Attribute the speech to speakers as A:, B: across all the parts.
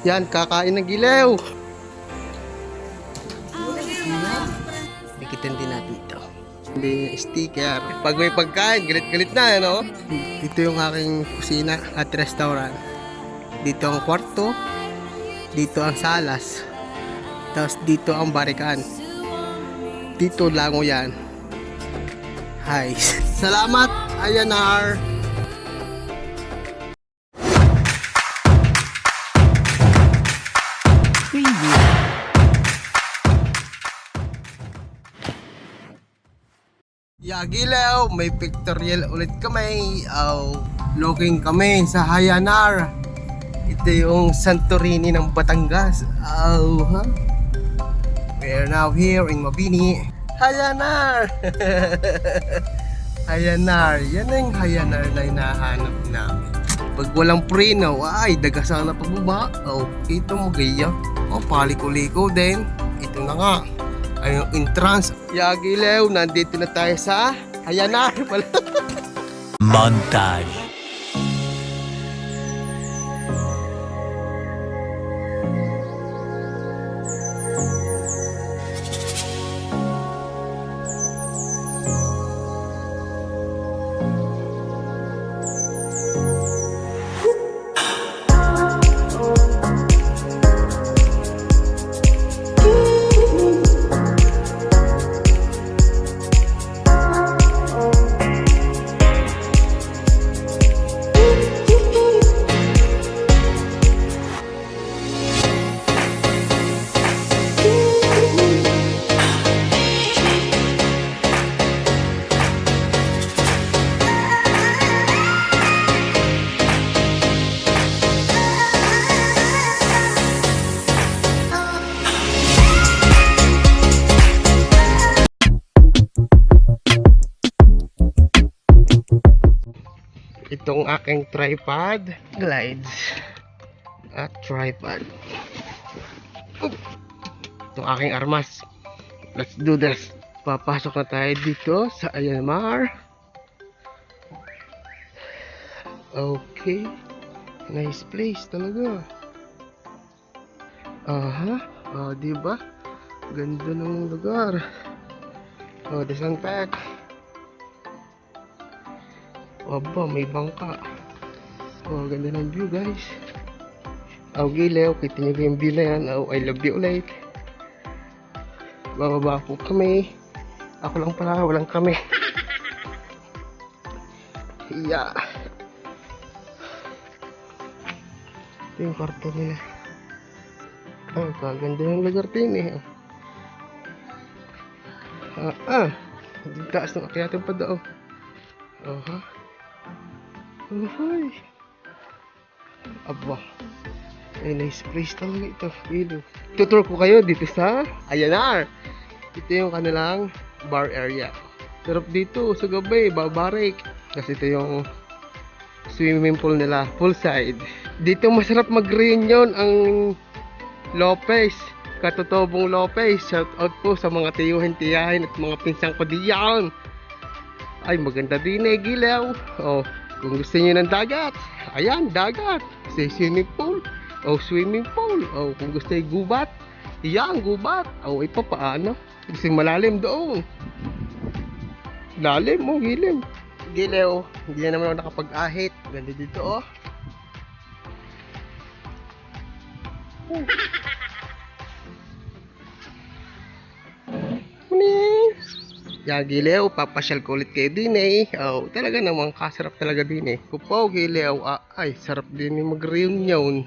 A: Yan, kakain ng gilew. Dikitin din natin ito. Hindi sticker. Pag may pagkain, galit-galit na, ano? Dito yung aking kusina at restaurant. Dito ang kwarto. Dito ang salas. Tapos dito ang barikan. Dito lango yan. Hi. Salamat, Ayanar. Yagilaw, may pictorial ulit kami. Looking kami sa Hayanar. Ito yung Santorini ng Batangas. We are now here in Mabini. Hayanar! Hayanar. Yan ang Hayanar na hinahanap namin. Pag walang preno, ay, dagasana pagbaba. Ito mo gaya. Paliko-liko din. Ito na nga. Ay, yung entrance. Yagilew, nandito na tayo sa Hayanar pala.
B: Montage.
A: Itong aking tripod glides at tripod. Itong aking armas. Let's do this. Papasok na tayo dito sa Ayanar. Okay, nice place talaga. Diba? Ganda ng lugar. Disantek. Aba, may bangka. Ganda ng view, guys. Gilew, kita nyo yung view na yan. I love you ulit. Bababa po kami. Ako lang pala, walang kami. Yeah. Ito yung kwarto nila. Kaganda yung lugar din eh. Taas ng akyatin pa daw. Uy. Aba. Nice place talaga ito. Tutur ko kayo dito sa Ayanar. Ito yung kanilang bar area. Sarap dito sa gabi, babarik. Kasi ito yung swimming pool nila, full side. Dito masarap mag-reunion ang Lopez. Katutobong Lopez. Shout out po sa mga tiyuhin, tiyahin at mga pinsang ko diyan. Ay, maganda din eh, Gilew. Kung gusto niyo ng dagat, ayan, dagat. Say swimming pool. Swimming pool. Kung gusto niyo gubat, yan, gubat. Ito paano? Kasi malalim doon. Lalim mo, Gilew. Gilew, hindi na naman ako nakapag-ahit. Ganda dito, Yan, Gilew, papasyal ko ulit kayo din eh. Talaga namang kasarap talaga din eh. Kupaw, Gilew, ay, sarap din yung mag-reunion.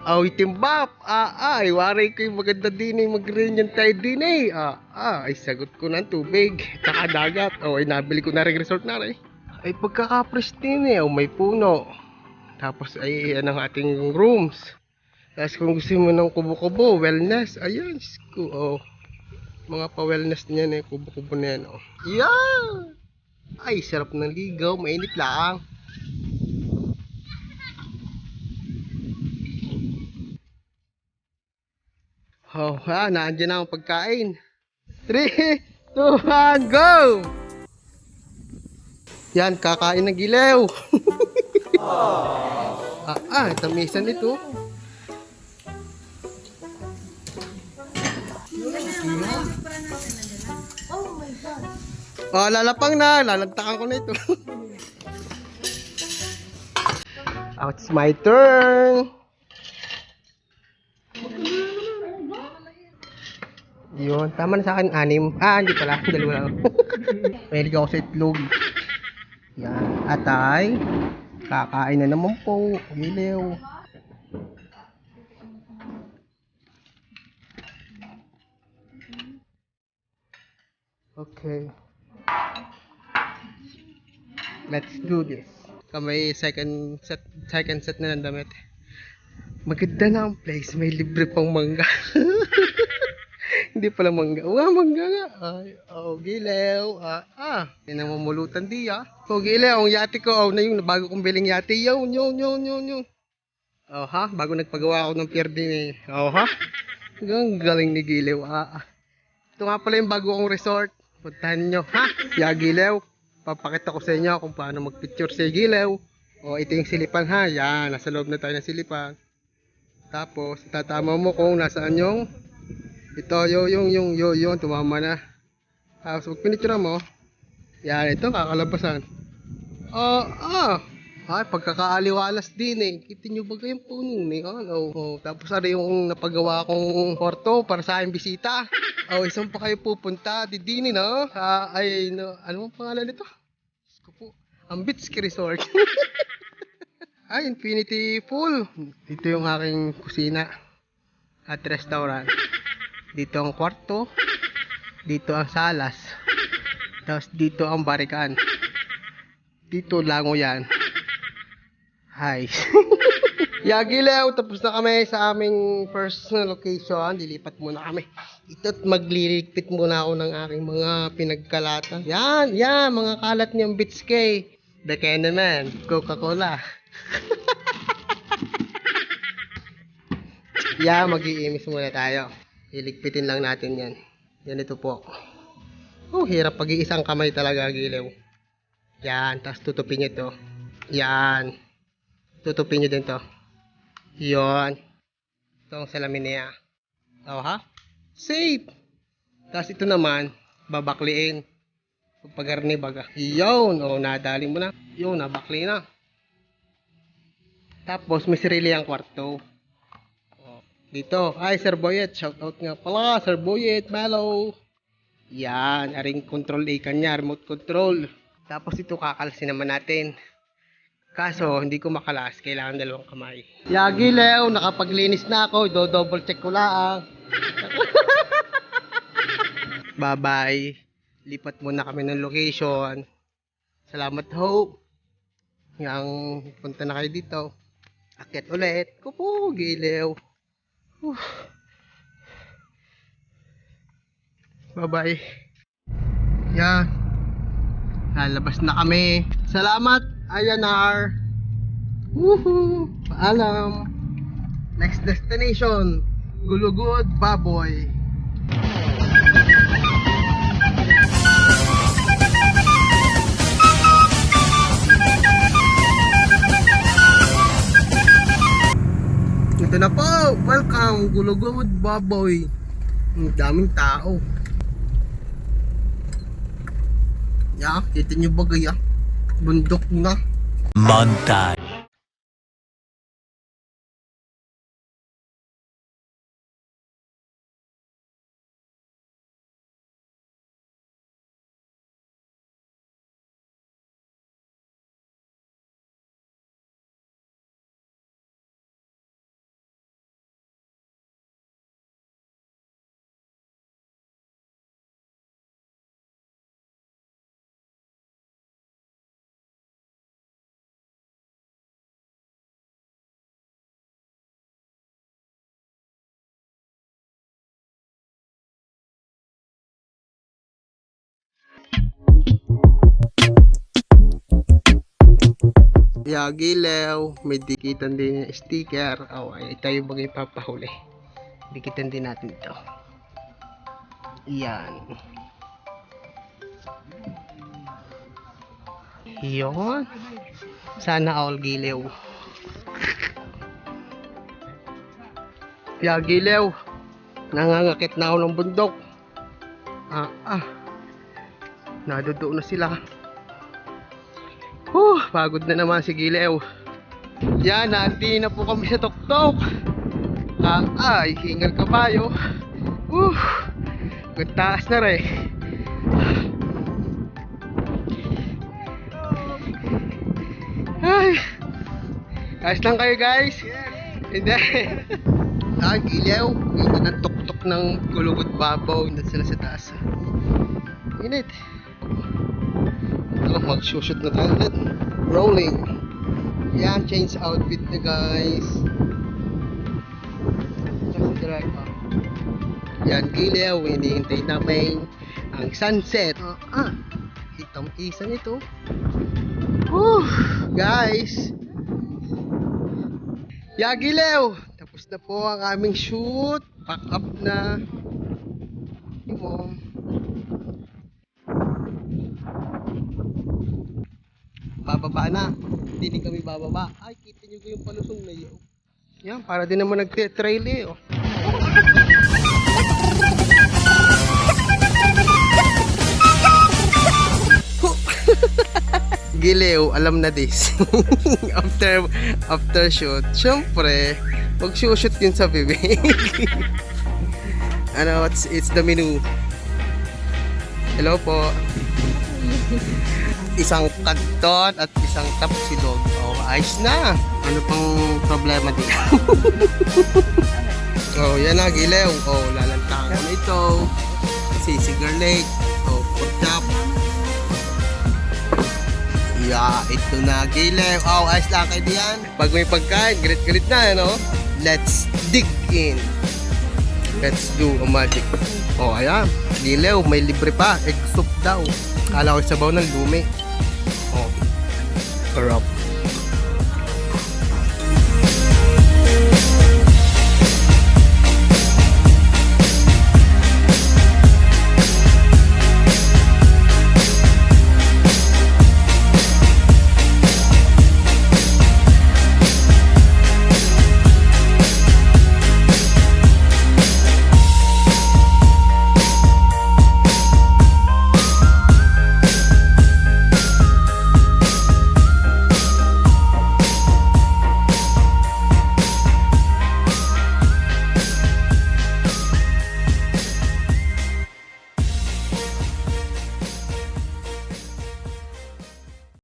A: Itimbap, ay, wari ko yung maganda din eh, mag-reunion tayo din eh. Ay, sagot ko ng tubig, tsaka dagat. Ay, nabili ko na rin resort na rin. Ay, pagkaka-pristine eh, may puno. Tapos ay, yan ang ating rooms. Tapos kung gusto mo ng kubo-kubo, wellness, ayan, mga pa-wellness niyan eh, kubo-kubo na yan, Yeah! Ay, sarap ng ligaw, mainit lang. Nandiyan na ang pagkain. 3, 2, 1, go! Yan, kakain ng gilew. Tamisan ito. Oh, lalapang na. Lalagtakan ko na ito. Oh, it's my turn. Yun, tama na sa akin, 6. Ah, hindi pala, 2 lang. Mahilig ako sa itlog. Yan, atay. Kakain na naman po. Gilew. Okay. Let's do this. Kamay second set na ng damit. Maganda na ang place, may libre pang mangga. Hindi pala mangga. Mangga nga. Ay, gilew. Yan ang mamulutan di gilew, ang yate ko. Na yung bago kong biling yate. Yun. Bago nagpagawa ako ng pier din eh. Ang galing ni Gilew. Ito nga pala yung bago kong resort. Puntahan nyo. Gilew. Papakita ko sa inyo kung paano magpicture si Gilew. Ito yung silipan Yan, nasa loob na tayo ng silipan. Tapos, tatama mo kung nasaan yung ito, yung tumama na. Tapos, pag pinicture mo, yan, ito, kakalabasan. Pagkakaaliwalas din eh. Kita nyo ba kayong puno ni tapos ano yung napagawa kong porto para sa aking bisita. Isang pa kayo pupunta. Didini no? Ano ang pangalan nito? Ang Beach Resort. Infinity Pool. Dito yung aking kusina at restaurant. Dito ang kwarto. Dito ang salas. Tapos dito ang barikan. Dito lango yan. Hi. Gilew, tapos na kami sa aming first location. Dilipat muna kami. Ito't magliligpit muna ako ng aking mga pinagkalatan. Yan, mga kalat niyang Beach Cay. Beke naman, Coca-Cola. Mag-iimis muna tayo. Iligpitin lang natin yan. Yan ito po. Hirap pag-iisang kamay talaga, Gilew. Yan, tapos tutupin nyo ito. Yan. Tutupin nyo din to. Yun. Ito ang salamin niya. Safe. Tapos ito naman, babakliin. Pagpagarni baga. Yun. Nadali mo na. Yun, nabakli na. Tapos may sarili ang kwarto. Dito. Sir Boyet. Shoutout nga pala. Sir Boyet. Mellow. Yan. Aring control A kanya. Remote control. Tapos ito kakalsin naman natin. Kaso, hindi ko makalas. Kailangan 2 kamay. Gilew, nakapaglinis na ako. Do-double check ko lang. Bye-bye. Lipat muna kami ng location. Salamat, Hope. Punta na kayo dito. Akyat ulit. Kupo, Gilew. Bye-bye. Lalabas na kami. Salamat, Ayanar. Woohoo! Paalam. Next destination, Gulugod, Baboy. Ito na po. Welcome, Gulugod, Baboy. Ang daming tao. Kita nyo ba gaya? Bundok na.
B: Montage.
A: Gilew, may dikitan din yung sticker. Tayo bagay papahuli. Dikitan din natin ito. Yan. Yun. Sana all, Gilew. Gilew. Nangangakit na ako ng bundok. Nadudo na sila. Pagod na naman si Gilew. Yan, nandi na po kami sa tuktok. Hingal kabayo. Taas na rin. Ay, ayos lang kayo guys. Hindi. Gilew. Hindi na tuktok ng kulubot babaw. Hindi sila sa taas. Init. Mag-shoot na tayo ulit. Rolling. Yan, change outfit na guys. Just direct pa. Yan, Gilew. Hinihintay namin ang sunset. Kitang-isa nito. Guys. Ya, Gilew. Tapos na po ang aming shoot. Pack up na. Bababa na. Hindi kami bababa. Ay, kita nyo ko yung palusong na yun. Yan, para din naman nagte-trail eh. Gilew, alam na this. after shoot, syempre, mag-shoot yun sa bibig. It's the menu. Hello po. Isang kanton at isang tapsilog. Ayos na. Ano pang problema dito? Yan na, Gilew. Lalantakan ko na ito. Sisigar Lake. Pork chop. Ito na, Gilew. Ayos lang kayo diyan. Pag may pagkain, galit-galit na, ano? Let's dig in. Let's do a magic. Ayan. Gilew, may libre pa. Egg soup daw. Kala ko sabaw ng lumi. Sarap.